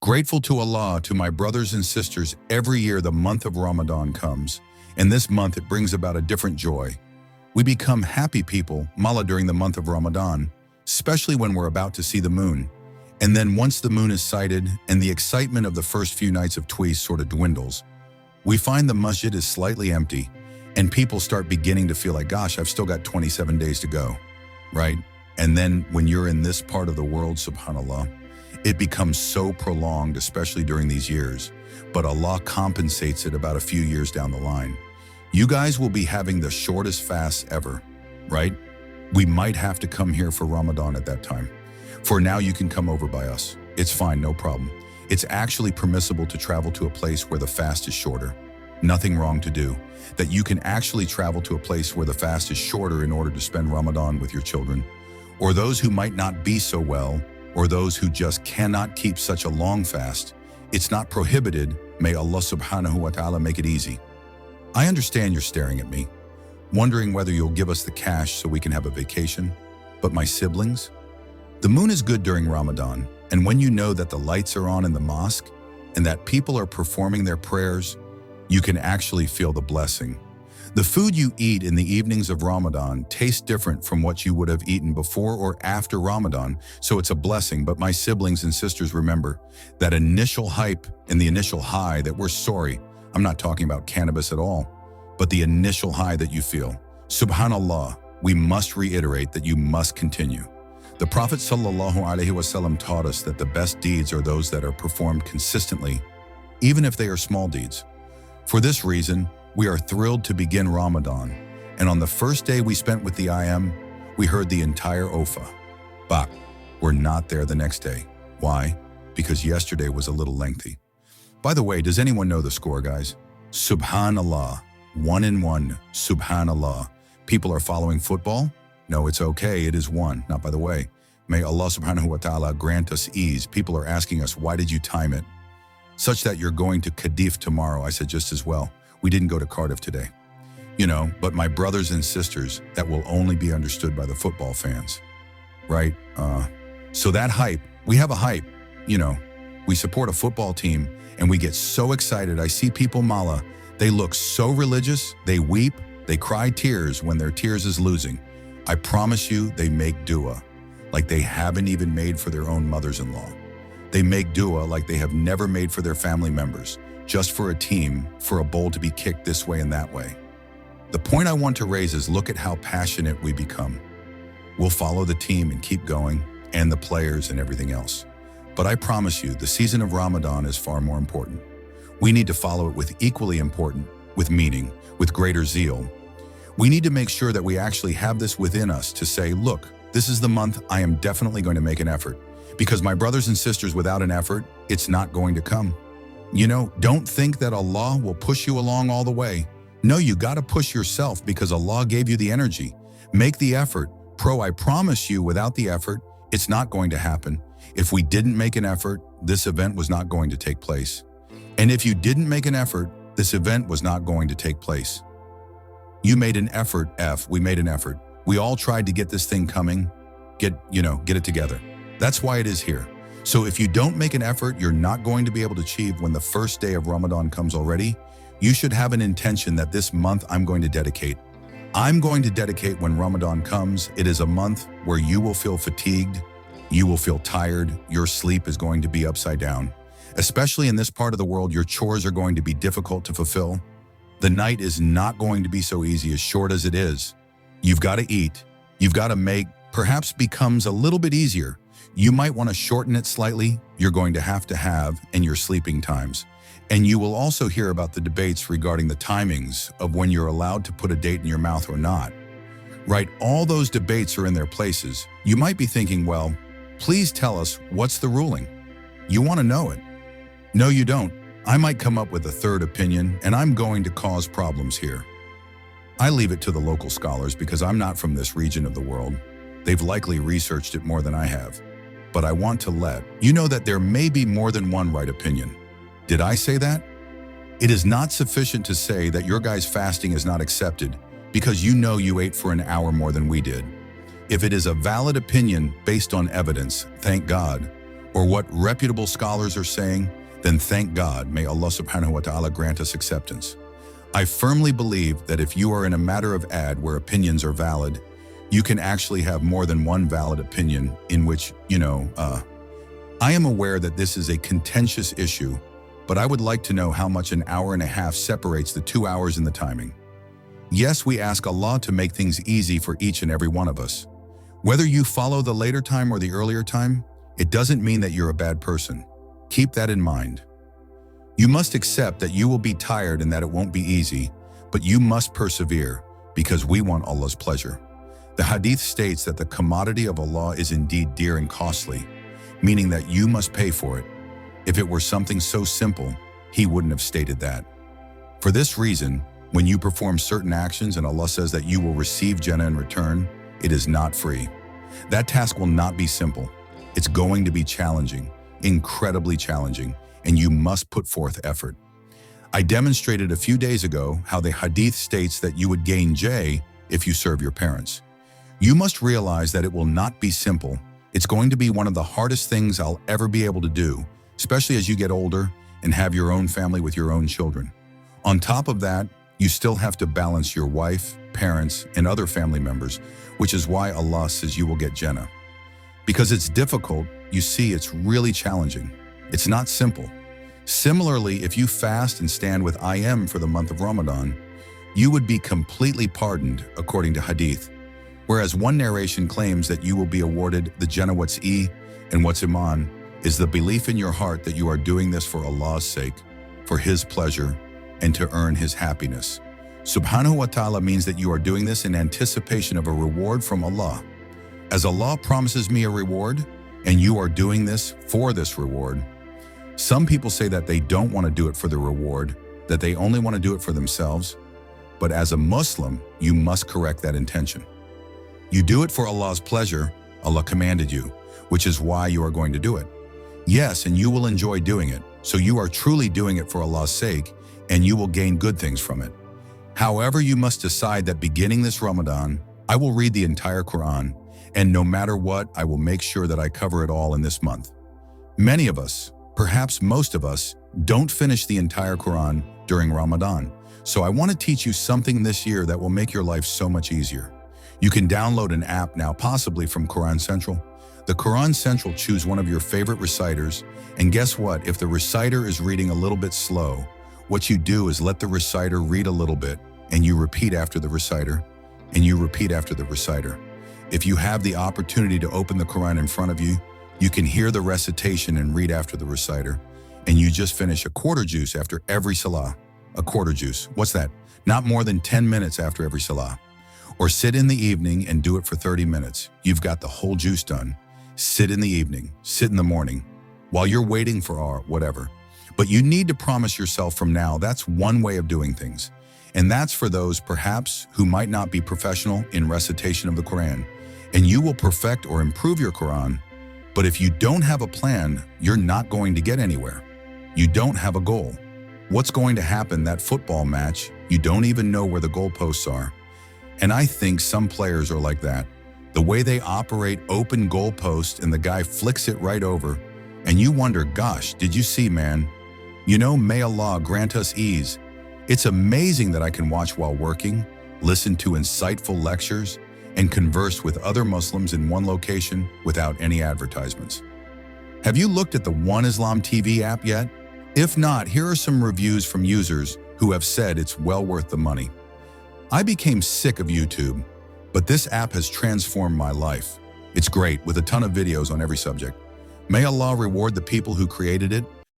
Grateful to Allah, to my brothers and sisters, every year the month of Ramadan comes, and this month it brings about a different joy. We become happy people, mala, during the month of Ramadan, especially when we're about to see the moon. And then once the moon is sighted and the excitement of the first few nights of Tweez sort of dwindles, we find the masjid is slightly empty and people start beginning to feel like, gosh, I've still got 27 days to go, right? And then when you're in this part of the world, subhanAllah, it becomes so prolonged, especially during these years, but Allah compensates it about a few years down the line. You guys will be having the shortest fast ever, right? We might have to come here for Ramadan at that time. For now, you can come over by us. It's fine, no problem. It's actually permissible to travel to a place where the fast is shorter. Nothing wrong to do. That you can actually travel to a place where the fast is shorter in order to spend Ramadan with your children, or those who might not be so well, or those who just cannot keep such a long fast. It's not prohibited. May Allah subhanahu wa ta'ala make it easy. I understand you're staring at me, wondering whether you'll give us the cash so we can have a vacation. But my siblings, the moon is good during Ramadan, and when you know that the lights are on in the mosque and that people are performing their prayers, you can actually feel the blessing. The food you eat in the evenings of Ramadan tastes different from what you would have eaten before or after Ramadan, so it's a blessing. But my siblings and sisters, remember that initial hype and the initial high that we're sorry, I'm not talking about cannabis at all, but the initial high that you feel. Subhanallah, we must reiterate that you must continue. The Prophet ﷺ taught us that the best deeds are those that are performed consistently, even if they are small deeds. For this reason, we are thrilled to begin Ramadan, and on the first day we spent with the IM, we heard the entire Ofa. But we're not there the next day. Why? Because yesterday was a little lengthy. By the way, does anyone know the score, guys? Subhanallah, 1-1, Subhanallah. People are following football? No, it's okay, it is 1, not by the way. May Allah subhanahu wa ta'ala grant us ease. People are asking us, why did you time it? Such that you're going to Cardiff tomorrow. I said just as well. We didn't go to Cardiff today. You know, but my brothers and sisters, that will only be understood by the football fans, right? So that hype, we have a hype, you know, we support a football team and we get so excited. I see people, mala, they look so religious, they weep, they cry tears when their tears is losing. I promise you, they make dua like they haven't even made for their own mothers-in-law. They make dua like they have never made for their family members, just for a team, for a ball to be kicked this way and that way. The point I want to raise is look at how passionate we become. We'll follow the team and keep going, and the players and everything else. But I promise you, the season of Ramadan is far more important. We need to follow it with equally important, with meaning, with greater zeal. We need to make sure that we actually have this within us to say, look, this is the month I am definitely going to make an effort. Because my brothers and sisters, without an effort, it's not going to come. You know, don't think that Allah will push you along all the way. No, you got to push yourself because Allah gave you the energy. Make the effort. I promise you, without the effort, it's not going to happen. If we didn't make an effort, this event was not going to take place. And if you didn't make an effort, this event was not going to take place. You made an effort, we made an effort. We all tried to get this thing coming, get it together. That's why it is here. So if you don't make an effort, you're not going to be able to achieve when the first day of Ramadan comes already. You should have an intention that this month I'm going to dedicate. I'm going to dedicate when Ramadan comes. It is a month where you will feel fatigued, you will feel tired, your sleep is going to be upside down. Especially in this part of the world, your chores are going to be difficult to fulfill. The night is not going to be so easy, as short as it is. You've got to eat. You've got to make, perhaps becomes a little bit easier. You might want to shorten it slightly. You're going to have, and your sleeping times. And you will also hear about the debates regarding the timings of when you're allowed to put a date in your mouth or not. Right, all those debates are in their places. You might be thinking, well, please tell us what's the ruling. You want to know it. No, you don't. I might come up with a third opinion, and I'm going to cause problems here. I leave it to the local scholars because I'm not from this region of the world. They've likely researched it more than I have. But I want to let you know that there may be more than one right opinion. Did I say that? It is not sufficient to say that your guys' fasting is not accepted because you know you ate for an hour more than we did. If it is a valid opinion based on evidence, thank God. or what reputable scholars are saying, then thank God. May Allah subhanahu wa ta'ala grant us acceptance. I firmly believe that if you are in a matter of ad where opinions are valid, you can actually have more than one valid opinion in which, I am aware that this is a contentious issue, but I would like to know how much an hour and a half separates the 2 hours in the timing. Yes, we ask Allah to make things easy for each and every one of us. Whether you follow the later time or the earlier time, it doesn't mean that you're a bad person. Keep that in mind. You must accept that you will be tired and that it won't be easy, but you must persevere because we want Allah's pleasure. The hadith states that the commodity of Allah is indeed dear and costly, meaning that you must pay for it. If it were something so simple, He wouldn't have stated that. For this reason, when you perform certain actions and Allah says that you will receive Jannah in return, it is not free. That task will not be simple. It's going to be challenging, incredibly challenging, and you must put forth effort. I demonstrated a few days ago how the hadith states that you would gain J if you serve your parents. You must realize that it will not be simple. It's going to be one of the hardest things I'll ever be able to do, especially as you get older and have your own family with your own children. On top of that, you still have to balance your wife, parents, and other family members, which is why Allah says you will get Jannah. Because it's difficult, you see, it's really challenging. It's not simple. Similarly, if you fast and stand with I am for the month of Ramadan, you would be completely pardoned according to hadith. Whereas one narration claims that you will be awarded the Jannah. What's and what's Iman is the belief in your heart that you are doing this for Allah's sake, for His pleasure, and to earn His happiness. Subhanahu wa ta'ala means that you are doing this in anticipation of a reward from Allah. As Allah promises me a reward, and you are doing this for this reward. Some people say that they don't want to do it for the reward, that they only want to do it for themselves. But as a Muslim, you must correct that intention. You do it for Allah's pleasure, Allah commanded you, which is why you are going to do it. Yes, and you will enjoy doing it, so you are truly doing it for Allah's sake, and you will gain good things from it. However, you must decide that beginning this Ramadan, I will read the entire Quran, and no matter what, I will make sure that I cover it all in this month. Many of us, perhaps most of us, don't finish the entire Quran during Ramadan. So I want to teach you something this year that will make your life so much easier. You can download an app now, possibly from Quran Central. The Quran Central, choose one of your favorite reciters, and guess what? If the reciter is reading a little bit slow, what you do is let the reciter read a little bit, and you repeat after the reciter, and you repeat after the reciter. If you have the opportunity to open the Quran in front of you, you can hear the recitation and read after the reciter, and you just finish a quarter juice after every salah. A quarter juice, what's that? Not more than 10 minutes after every salah. Or sit in the evening and do it for 30 minutes. You've got the whole juice done. Sit in the evening, sit in the morning, while you're waiting for our whatever. But you need to promise yourself from now, that's one way of doing things. And that's for those, perhaps, who might not be professional in recitation of the Quran. And you will perfect or improve your Quran. But if you don't have a plan, you're not going to get anywhere. You don't have a goal. What's going to happen that football match, you don't even know where the goalposts are. And I think some players are like that. The way they operate open goalpost and the guy flicks it right over. And you wonder, gosh, did you see, man? You know, may Allah grant us ease. It's amazing that I can watch while working, listen to insightful lectures, and converse with other Muslims in one location without any advertisements. Have you looked at the One Islam TV app yet? If not, here are some reviews from users who have said it's well worth the money. I became sick of YouTube, but this app has transformed my life. It's great, with a ton of videos on every subject. May Allah reward the people who created it